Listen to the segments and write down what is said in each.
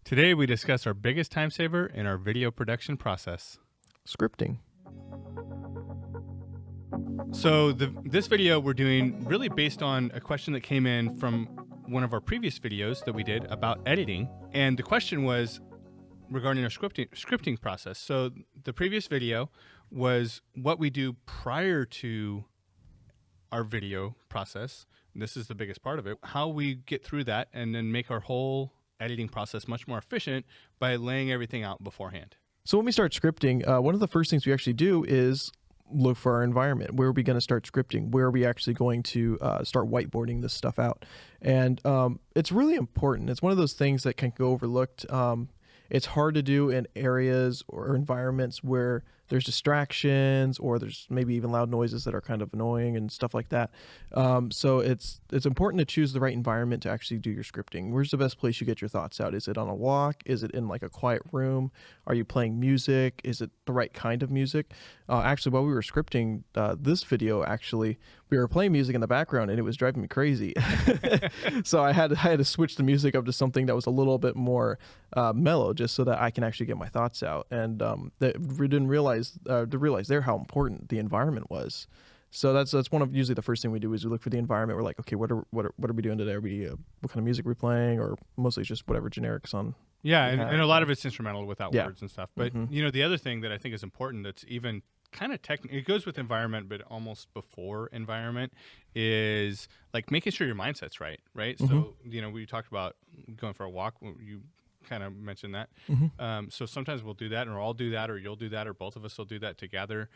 Today we discuss our biggest time saver in our video production process. Scripting. So this video we're doing really based on a question that came in from one of our previous videos that we did about editing. And the question was regarding our scripting process. So the previous video was what we do prior to our video process. This is the biggest part of it. How we get through that and then make our whole editing process much more efficient by laying everything out beforehand. So when we start scripting, one of the first things we actually do is look for our environment. Where are we going to start scripting? Where are we actually going to start whiteboarding this stuff out? And it's really important. It's one of those things that can go overlooked. It's hard to do in areas or environments where there's distractions or there's maybe even loud noises that are kind of annoying and stuff like that. So it's important to choose the right environment to actually do your scripting. Where's the best place you get your thoughts out? Is it on a walk? Is it in like a quiet room? Are you playing music? Is it the right kind of music? Actually, while we were scripting this video, actually, we were playing music in the background and it was driving me crazy. So I had to switch the music up to something that was a little bit more mellow, just so that I can actually get my thoughts out. And that we didn't realize there how important the environment was. So that's one of usually the first thing we do is we look for the environment. We're like, okay, what are we doing today? What kind of music are we playing? Or mostly it's just whatever generics on. Yeah, and a lot of it's instrumental without words and stuff. But you know, the other thing that I think is important that's even kind of technical, it goes with environment, but almost before environment, is like making sure your mindset's right? So, you know, we talked about going for a walk. You kind of mentioned that. So sometimes we'll do that, or I'll do that, or you'll do that, or both of us will do that together.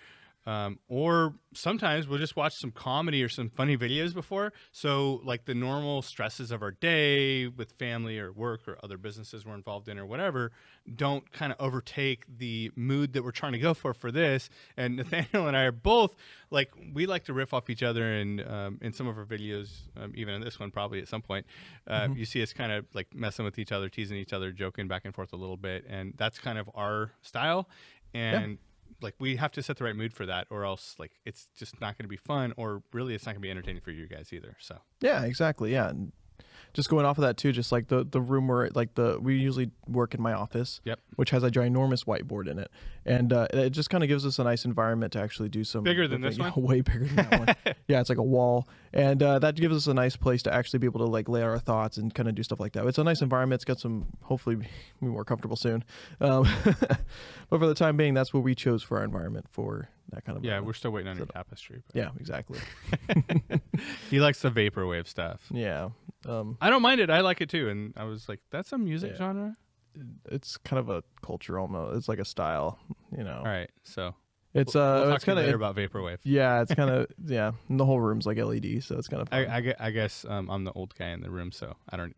Or sometimes we'll just watch some comedy or some funny videos before. So like the normal stresses of our day with family or work or other businesses we're involved in or whatever don't kind of overtake the mood that we're trying to go for this. And Nathaniel and I are both like, we like to riff off each other, and in some of our videos, even in this one probably at some point, you see us kind of like messing with each other, teasing each other, joking back and forth a little bit. And that's kind of our style. And like we have to set the right mood for that, or else like it's just not going to be fun, or really it's not going to be entertaining for you guys either. So yeah, exactly. Yeah. And just going off of that too, just like the room where like we usually work in my office, which has a ginormous whiteboard in it, and it just kind of gives us a nice environment to actually do some bigger than this one, way bigger than that one. Yeah, it's like a wall, and that gives us a nice place to actually be able to like lay out our thoughts and kind of do stuff like that. It's a nice environment. It's got some, hopefully be more comfortable soon, but for the time being, that's what we chose for our environment for that kind of. Yeah, we're still waiting on your tapestry. But. Yeah, exactly. He likes the vaporwave stuff. Yeah. I don't mind it. I like it too. And I was like, that's a music genre? It's kind of a culture almost. It's like a style, you know. All right. So it's we'll talk it's kind of later about vaporwave. Yeah, it's kind of and the whole room's like LED, so it's kind of fun. I guess I'm the old guy in the room, so I don't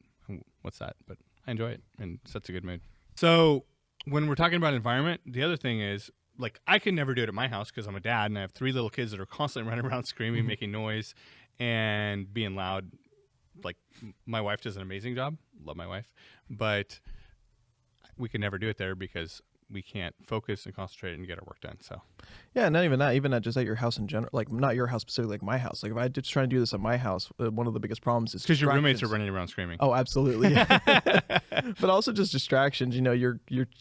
what's that, but I enjoy it and sets a good mood. So when we're talking about environment, the other thing is like I can never do it at my house because I'm a dad and I have 3 little kids that are constantly running around screaming, making noise, and being loud. Like my wife does an amazing job. Love my wife, but we can never do it there because we can't focus and concentrate and get our work done. So yeah, not even that, even at just at your house in general, like not your house specifically, like my house. Like if I just try to do this at my house, one of the biggest problems is because your roommates are running around screaming. Oh, absolutely. Yeah. But also just distractions. You know, you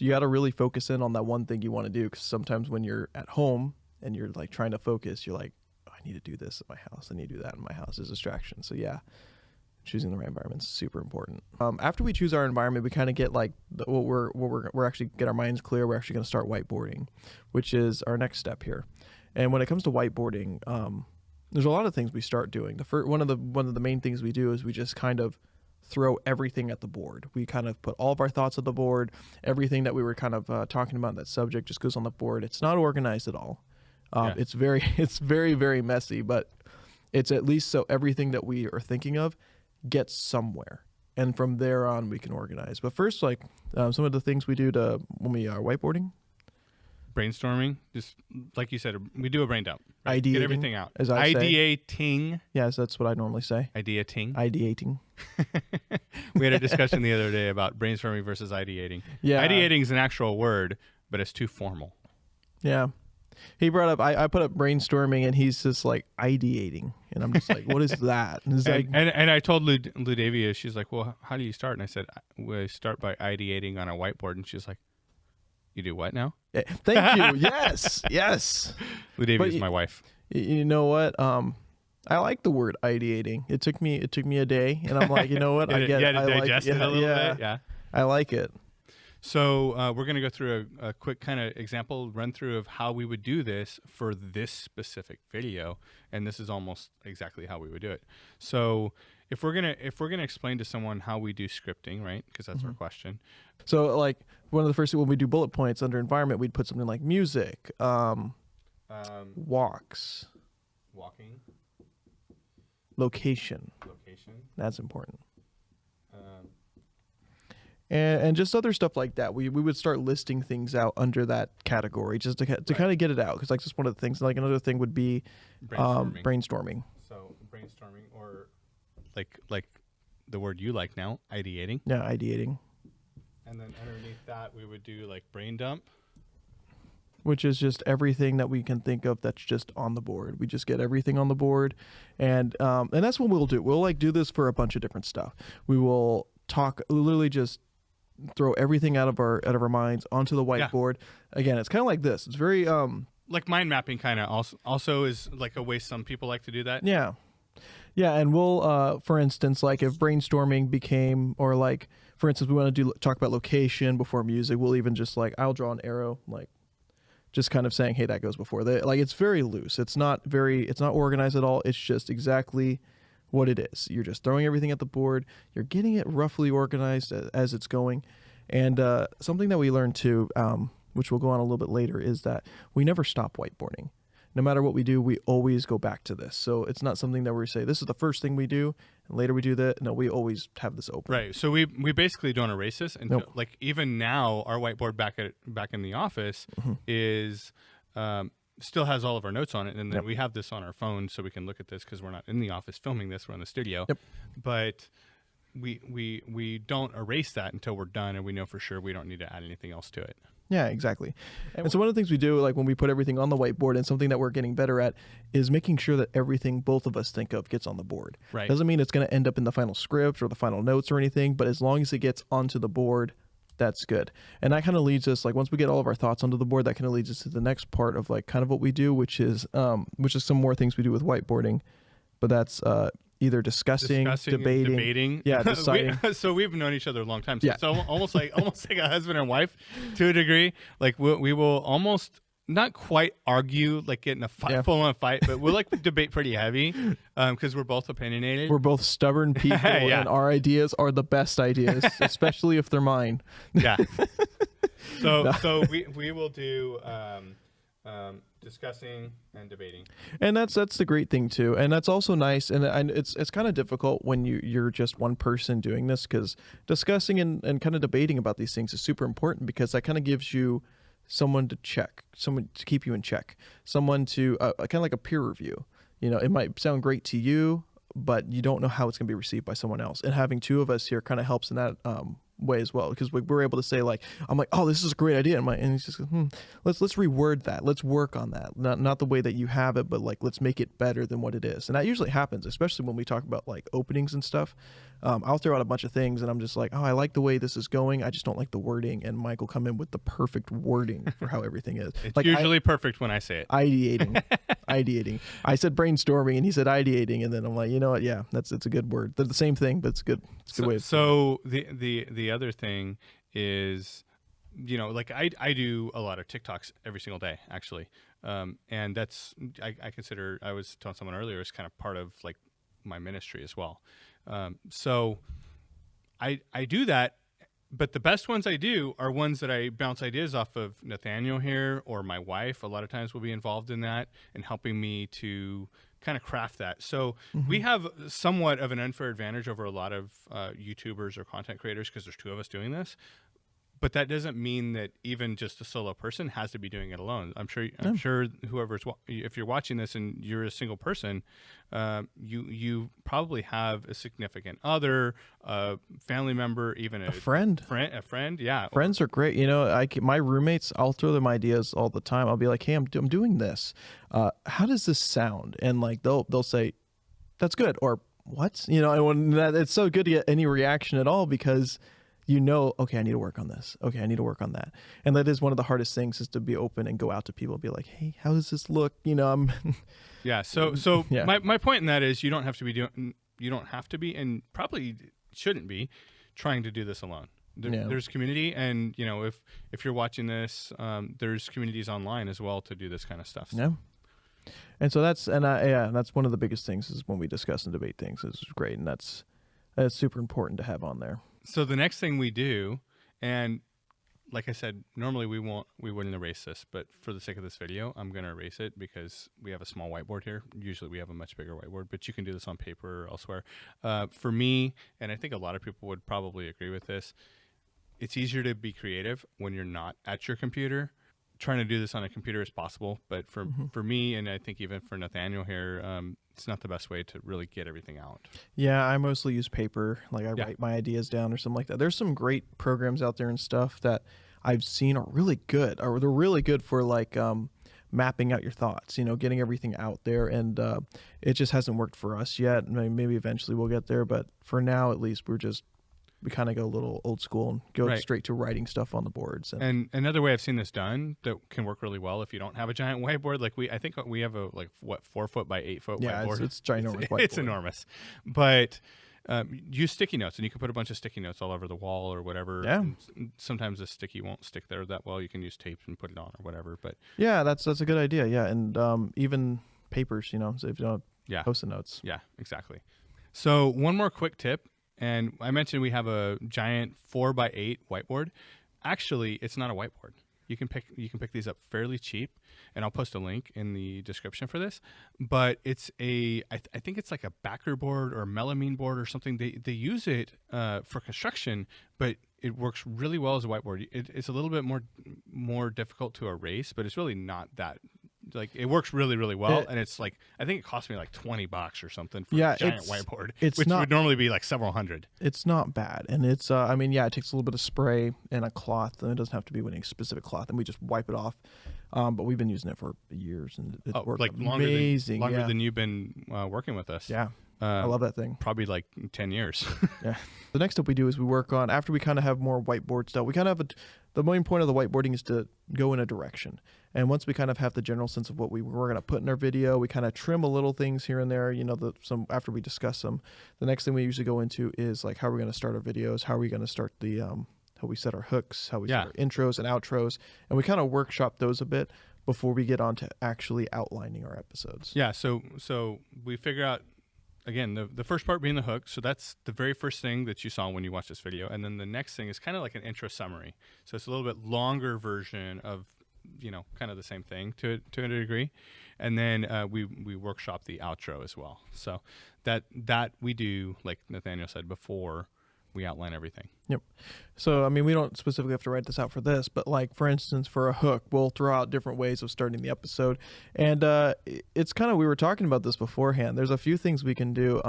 got to really focus in on that one thing you want to do. Because sometimes when you're at home and you're like trying to focus, you're like, oh, I need to do this at my house. I need to do that in my house. Is distraction. So yeah. Choosing the right environment is super important. After we choose our environment, we kind of get like we're actually get our minds clear. We're actually going to start whiteboarding, which is our next step here. And when it comes to whiteboarding, there's a lot of things we start doing. One of the main things we do is we just kind of throw everything at the board. We kind of put all of our thoughts at the board. Everything that we were kind of talking about in that subject just goes on the board. It's not organized at all. It's very, very messy, but it's at least so everything that we are thinking of gets somewhere, and from there on we can organize. But first, like some of the things we do when we are whiteboarding, brainstorming, just like you said, we do a brain dump, right? Ideating, get everything out. As I ideating. Yes, that's what I normally say. Ideating. We had a discussion the other day about brainstorming versus ideating. Yeah, ideating is an actual word, but it's too formal. Yeah. He brought up, I put up brainstorming, and he's just like ideating, and I'm just like, what is that? And, and I told Ludavia, she's like, well, how do you start? And I said, we start by ideating on a whiteboard, and she's like, you do what now? Thank you. Yes, yes. Ludavia is my wife. You know what? I like the word ideating. It took me a day, and I'm like, you know what? I get it. I digest it a little bit. Yeah, I like it. So we're going to go through a quick kind of example run through of how we would do this for this specific video, and this is almost exactly how we would do it. So if we're gonna explain to someone how we do scripting, right? Because that's our question. So like one of the first, when we do bullet points under environment, we'd put something like music, walks, walking, location. That's important. And just other stuff like that. We would start listing things out under that category just to kind of get it out. Because like just one of the things, like another thing would be brainstorming. So brainstorming, or like the word you like now, ideating. Yeah, ideating. And then underneath that, we would do like brain dump, which is just everything that we can think of that's just on the board. We just get everything on the board, and that's what we'll do. We'll like do this for a bunch of different stuff. We will literally just throw everything out of our minds onto the whiteboard. Yeah. Again, it's kind of like this. It's very like mind mapping kind of also is like a way some people like to do that. Yeah. Yeah, and we'll for instance, like if brainstorming became, or like for instance we want to talk about location before music, we'll even just like, I'll draw an arrow, like just kind of saying, hey, that goes before. Like it's very loose. It's not organized at all. It's just exactly what it is. You're just throwing everything at the board. You're getting it roughly organized as it's going. And something that we learned too, which we'll go on a little bit later, is that we never stop whiteboarding. No matter what we do, we always go back to this. So it's not something that we say, this is the first thing we do, and later we do that. No, we always have this open. Right. So we basically don't erase this. And nope. Like even now, our whiteboard back in the office is still has all of our notes on it, and then we have this on our phone so we can look at this because we're not in the office filming this, we're in the studio. But we don't erase that until we're done and we know for sure we don't need to add anything else to it. Yeah, exactly. And so one of the things we do, like when we put everything on the whiteboard, and something that we're getting better at, is making sure that everything both of us think of gets on the board. Right. Doesn't mean it's going to end up in the final script or the final notes or anything, but as long as it gets onto the board, that's good. And that kind of leads us, like once we get all of our thoughts onto the board, that kind of leads us to the next part of like kind of what we do, which is some more things we do with whiteboarding. But that's either discussing, debating. Yeah, deciding. So we've known each other a long time. So it's almost like a husband and wife to a degree. Like we will almost not quite argue, like get in a fight, full on fight, but we'll like debate pretty heavy because we're both opinionated. We're both stubborn people, and our ideas are the best ideas, especially if they're mine. Yeah. So we will do discussing and debating, and that's the great thing too, and that's also nice. And it's kind of difficult when you're just one person doing this, because discussing and kind of debating about these things is super important, because that kind of gives you someone to check, someone to keep you in check, someone to kind of like a peer review. You know, it might sound great to you, but you don't know how it's going to be received by someone else. And having two of us here kind of helps in that way as well, because we're able to say, like, I'm like, oh, this is a great idea, and he's just let's reword that, let's work on that, not the way that you have it, but like let's make it better than what it is. And that usually happens, especially when we talk about like openings and stuff. I'll throw out a bunch of things and I'm just like, oh, I like the way this is going, I just don't like the wording, and Mike will come in with the perfect wording for how everything is. It's like usually perfect when I say it. Ideating. I said brainstorming and he said ideating, and then I'm like, you know what, yeah, it's a good word. They're the same thing, but it's good. It's a good way of so the other thing is, you know, like I do a lot of TikToks every single day, actually, and that's I consider, I was telling someone earlier, it's kind of part of like my ministry as well. So I do that, but the best ones I do are ones that I bounce ideas off of Nathaniel here, or my wife a lot of times will be involved in that and helping me to kind of craft that. So we have somewhat of an unfair advantage over a lot of YouTubers or content creators, because there's two of us doing this. But that doesn't mean that even just a solo person has to be doing it alone. I'm sure if you're watching this and you're a single person, you probably have a significant other, a family member, even a friend. A friend, yeah. Friends are great. You know, my roommates, I'll throw them ideas all the time. I'll be like, hey, I'm doing this. How does this sound? And like they'll say, that's good, or what? You know, and when it's so good to get any reaction at all, because you know, okay, I need to work on this. Okay, I need to work on that. And that is one of the hardest things, is to be open and go out to people and be like, hey, how does this look? You know, yeah. So yeah. My point in that is you don't have to be, and probably shouldn't be, trying to do this alone. There's community, and you know, if you're watching this, there's communities online as well to do this kind of stuff. So. Yeah. And so that's one of the biggest things, is when we discuss and debate things, is great, and that's super important to have on there. So the next thing we do, and like I said, normally we wouldn't erase this, but for the sake of this video, I'm going to erase it because we have a small whiteboard here. Usually we have a much bigger whiteboard, but you can do this on paper or elsewhere. For me, and I think a lot of people would probably agree with this, it's easier to be creative when you're not at your computer. Trying to do this on a computer is possible, but for me, and I think even for Nathaniel here, it's not the best way to really get everything out. Yeah, I mostly use paper. Like I write my ideas down or something like that. There's some great programs out there and stuff that I've seen are really good, or they're really good for like mapping out your thoughts, you know, getting everything out there. And it just hasn't worked for us yet. Maybe eventually we'll get there, but for now, at least, we kind of go a little old school and go straight to writing stuff on the boards. And another way I've seen this done that can work really well if you don't have a giant whiteboard, like I think we have a 4 foot by 8 foot whiteboard. Yeah, it's ginormous whiteboard. It's enormous. But use sticky notes, and you can put a bunch of sticky notes all over the wall or whatever. Yeah. And sometimes the sticky won't stick there that well. You can use tape and put it on or whatever. But yeah, that's a good idea. Yeah, and even papers, you know, so if you don't have Post-it notes. Yeah, exactly. So one more quick tip. And I mentioned we have a giant 4 by 8 whiteboard. Actually, it's not a whiteboard. You can pick these up fairly cheap, and I'll post a link in the description for this. But it's I think it's like a backer board or a melamine board or something. They use it for construction, but it works really well as a whiteboard. It's a little bit more difficult to erase, but it's really not that. Like, it works really, really well, and it's like, I think it cost me like $20 or something for a giant whiteboard, which would normally be like several hundred. It's not bad, and it's I mean, yeah, it takes a little bit of spray and a cloth, and it doesn't have to be any specific cloth, and we just wipe it off. But we've been using it for years, and it's worked like amazing. Longer than you've been working with us. Yeah. I love that thing. Probably like 10 years. Yeah. The next step we do is we work on, after we kind of have more whiteboard stuff, we kind of have the main point of the whiteboarding is to go in a direction. And once we kind of have the general sense of what we're going to put in our video, we kind of trim a little things here and there, you know, after we discuss them. The next thing we usually go into is like, how are we going to start our videos? How are we going to start how we set our hooks, how we set our intros and outros. And we kind of workshop those a bit before we get on to actually outlining our episodes. Yeah. So we figure out, again, the first part being the hook. So that's the very first thing that you saw when you watched this video. And then the next thing is kind of like an intro summary. So it's a little bit longer version of, you know, kind of the same thing to a degree. And then we workshop the outro as well. So that we do, like Nathaniel said, before we outline everything. Yep. So, I mean, we don't specifically have to write this out for this, but like, for instance, for a hook, we'll throw out different ways of starting the episode. And it's kind of, we were talking about this beforehand. There's a few things we can do.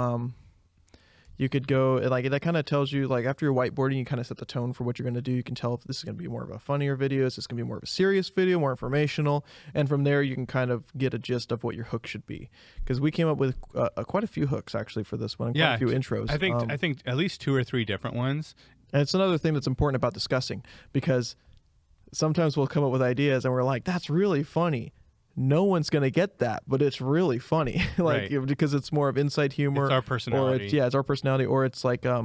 You could go, like, that kind of tells you, like, after your whiteboarding, you kind of set the tone for what you're going to do. You can tell if this is going to be more of a funnier video, is this going to be more of a serious video, more informational, and from there you can kind of get a gist of what your hook should be. Because we came up with quite a few hooks, actually, for this one, and quite a few intros. I think at least 2 or 3 different ones. And it's another thing that's important about discussing, because sometimes we'll come up with ideas and we're like, that's really funny. No one's going to get that, but it's really funny. Like, because it's more of inside humor. It's our personality. Or it's our personality. Or it's like, I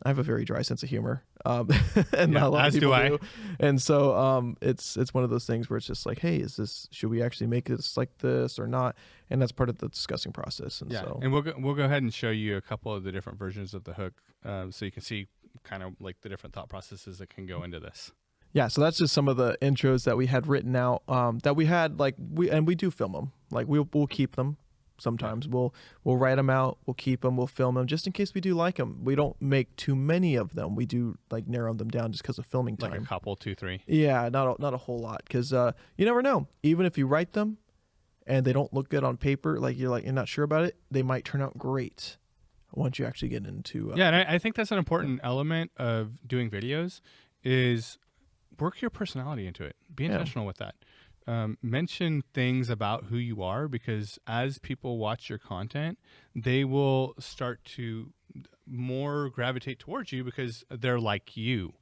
have a very dry sense of humor. And not a lot of people do. And so it's one of those things where it's just like, hey, should we actually make this like this or not? And that's part of the discussing process. And and we'll go ahead and show you a couple of the different versions of the hook, so you can see kind of like the different thought processes that can go into this. Yeah, so that's just some of the intros that we had written out, that we had, like, we do film them. Like, we'll keep them sometimes. We'll write them out, we'll keep them, we'll film them just in case we do like them. We don't make too many of them. We do like narrow them down just because of filming time. Like a couple, 2, 3. Yeah, not a whole lot, because you never know. Even if you write them and they don't look good on paper, like you're not sure about it, they might turn out great once you actually get into. Yeah, and I think that's an important element of doing videos is work your personality into it. Be intentional with that. Mention things about who you are, because as people watch your content, they will start to more gravitate towards you because they're like you,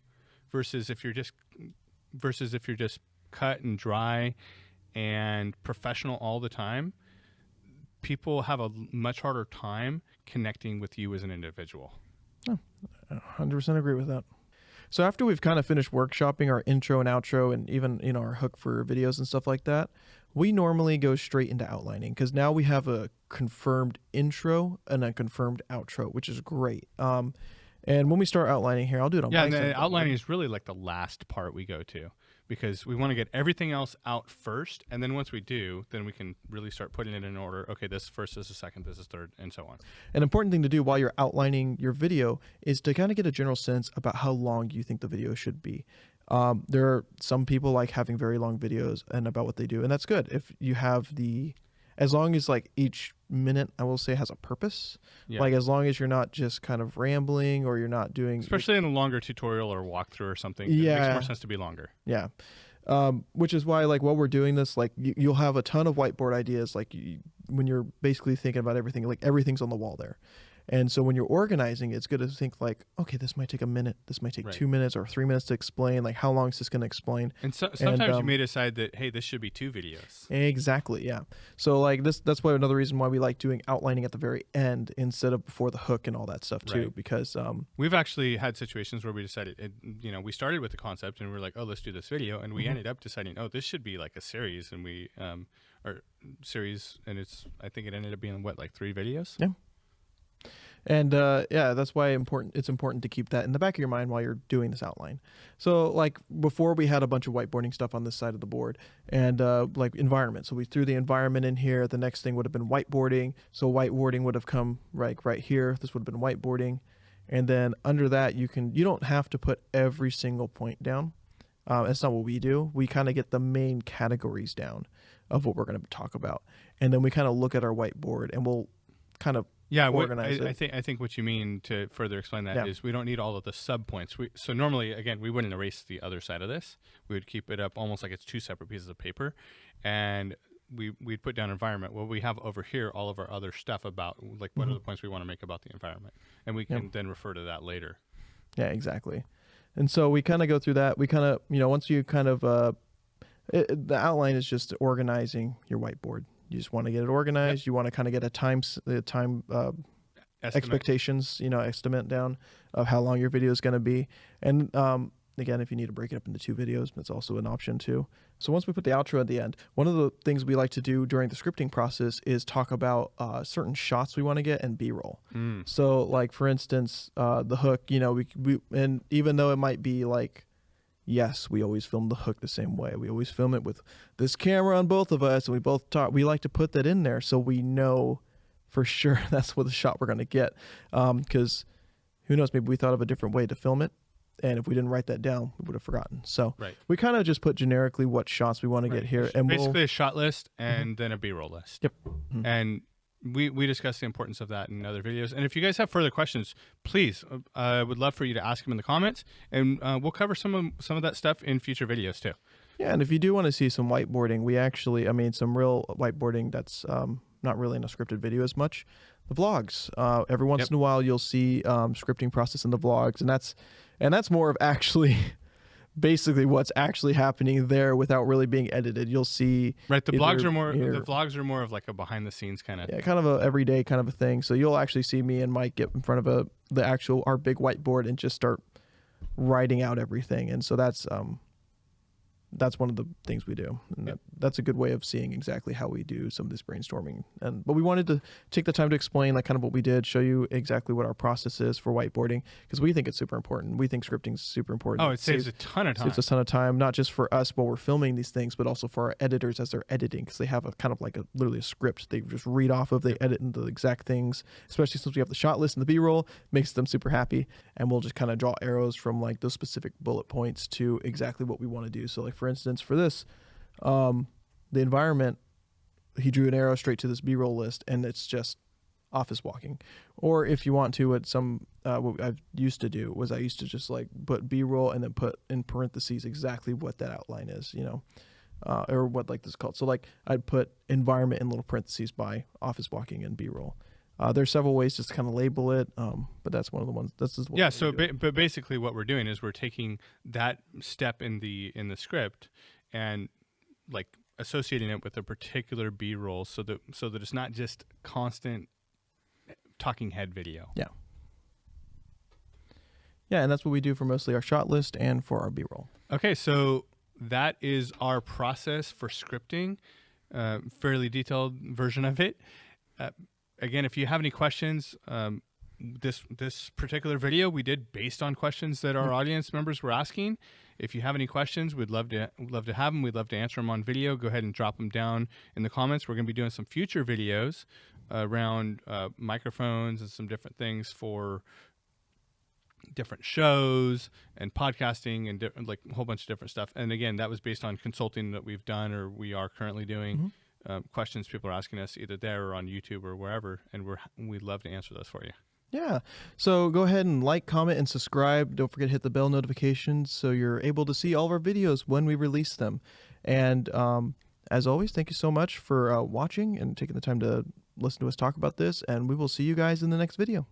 versus if you're just cut and dry and professional all the time. People have a much harder time connecting with you as an individual. Oh, 100% agree with that. So after we've kind of finished workshopping our intro and outro and even, our hook for videos and stuff like that, we normally go straight into outlining, because now we have a confirmed intro and a confirmed outro, which is great. And when we start outlining here, I'll do it on Yeah, and the outlining is really like the last part we go to, because we want to get everything else out first, and then once we do, then we can really start putting it in order. Okay, this first, this is second, this is third, and so on. An important thing to do while you're outlining your video is to kind of get a general sense about how long you think the video should be. There are some people like having very long videos and about what they do, and that's good. If you have as long as like each minute, I will say, has a purpose. Yeah. Like as long as you're not just kind of rambling, or you're not doing, especially in a longer tutorial or walkthrough or something. Yeah, it makes more sense to be longer. Yeah, which is why, like, while we're doing this, like you'll have a ton of whiteboard ideas. Like when you're basically thinking about everything, like everything's on the wall there. And so when you're organizing, it's good to think like, okay, this might take a minute, this might take 2 minutes or 3 minutes to explain. Like, how long is this going to explain? And sometimes you may decide that, hey, this should be 2 videos. Exactly, yeah. So like that's why another reason why we like doing outlining at the very end instead of before the hook and all that stuff too, because we've actually had situations where we decided, we started with the concept and we were like, oh, let's do this video, and we ended up deciding, oh, this should be like a series, and we and I think it ended up being like 3 videos. Yeah. And yeah, that's why it's important to keep that in the back of your mind while you're doing this outline. So like before, we had a bunch of whiteboarding stuff on this side of the board, and like environment. So we threw the environment in here. The next thing would have been whiteboarding. So whiteboarding would have come right here. This would have been whiteboarding. And then under that, you don't have to put every single point down. That's not what we do. We kind of get the main categories down of what we're going to talk about. And then we kind of look at our whiteboard and we'll kind of organize it. I think what you mean, to further explain that, is we don't need all of the sub points. So normally, again, we wouldn't erase the other side of this. We would keep it up almost like it's 2 separate pieces of paper, and we'd put down environment. Well, we have over here all of our other stuff about like what are the points we want to make about the environment, and we can then refer to that later. Yeah, exactly. And so we kind of go through that. We kind of, once you kind of the outline is just organizing your whiteboard. You just want to get it organized. Yep. You want to kind of get a time expectations, estimate down of how long your video is going to be. And again, if you need to break it up into 2 videos, that's also an option too. So once we put the outro at the end, one of the things we like to do during the scripting process is talk about certain shots we want to get and B-roll. So like, for instance, the hook, we and even though it might be like, yes, we always film the hook the same way. We always film it with this camera on both of us, and we both talk. We like to put that in there so we know for sure that's what the shot we're going to get. Because who knows, maybe we thought of a different way to film it, and if we didn't write that down, we would have forgotten. So we kind of just put generically what shots we want to get here, and basically a shot list and then a B-roll list. Yep. And we discuss the importance of that in other videos. And if you guys have further questions, please, I would love for you to ask them in the comments, and we'll cover some of that stuff in future videos too. Yeah, and if you do want to see some whiteboarding, we actually, some real whiteboarding that's not really in a scripted video as much, the vlogs. Every once in a while, you'll see scripting process in the vlogs, and that's more of actually basically what's actually happening there without really being edited. You'll see the vlogs are more of like a behind the scenes kind of kind of a everyday kind of a thing. So you'll actually see me and Mike get in front of our big whiteboard and just start writing out everything. And so that's that's one of the things we do. And that's a good way of seeing exactly how we do some of this brainstorming. But we wanted to take the time to explain like kind of what we did, show you exactly what our process is for whiteboarding, because we think it's super important. We think scripting is super important. Oh, it saves a ton of time. Saves a ton of time, not just for us while we're filming these things, but also for our editors as they're editing, because they have a kind of like literally a script they just read off of. They edit into the exact things, especially since we have the shot list and the B-roll, makes them super happy. And we'll just kind of draw arrows from like those specific bullet points to exactly what we want to do. So like, for instance, for this, the environment, he drew an arrow straight to this B-roll list, and it's just office walking. Or if you want to, what I used to do was I used to just like put B-roll and then put in parentheses exactly what that outline is, you know, or what like this is called. So like I'd put environment in little parentheses by office walking and B-roll. There's several ways just to kind of label it, but that's one of the ones. This is what yeah. So, but basically, what we're doing is we're taking that step in the script and like associating it with a particular B-roll, so that it's not just constant talking head video. Yeah. Yeah, and that's what we do for mostly our shot list and for our B-roll. Okay, so that is our process for scripting, fairly detailed version of it. Again, if you have any questions, this particular video we did based on questions that our audience members were asking. If you have any questions, we'd love to have them. We'd love to answer them on video. Go ahead and drop them down in the comments. We're going to be doing some future videos around microphones and some different things for different shows and podcasting and like a whole bunch of different stuff. And again, that was based on consulting that we've done or we are currently doing. Questions people are asking us either there or on YouTube or wherever, and we'd love to answer those for you. Yeah. So go ahead and like, comment, and subscribe. Don't forget to hit the bell notifications so you're able to see all of our videos when we release them. And as always, thank you so much for watching and taking the time to listen to us talk about this, and we will see you guys in the next video.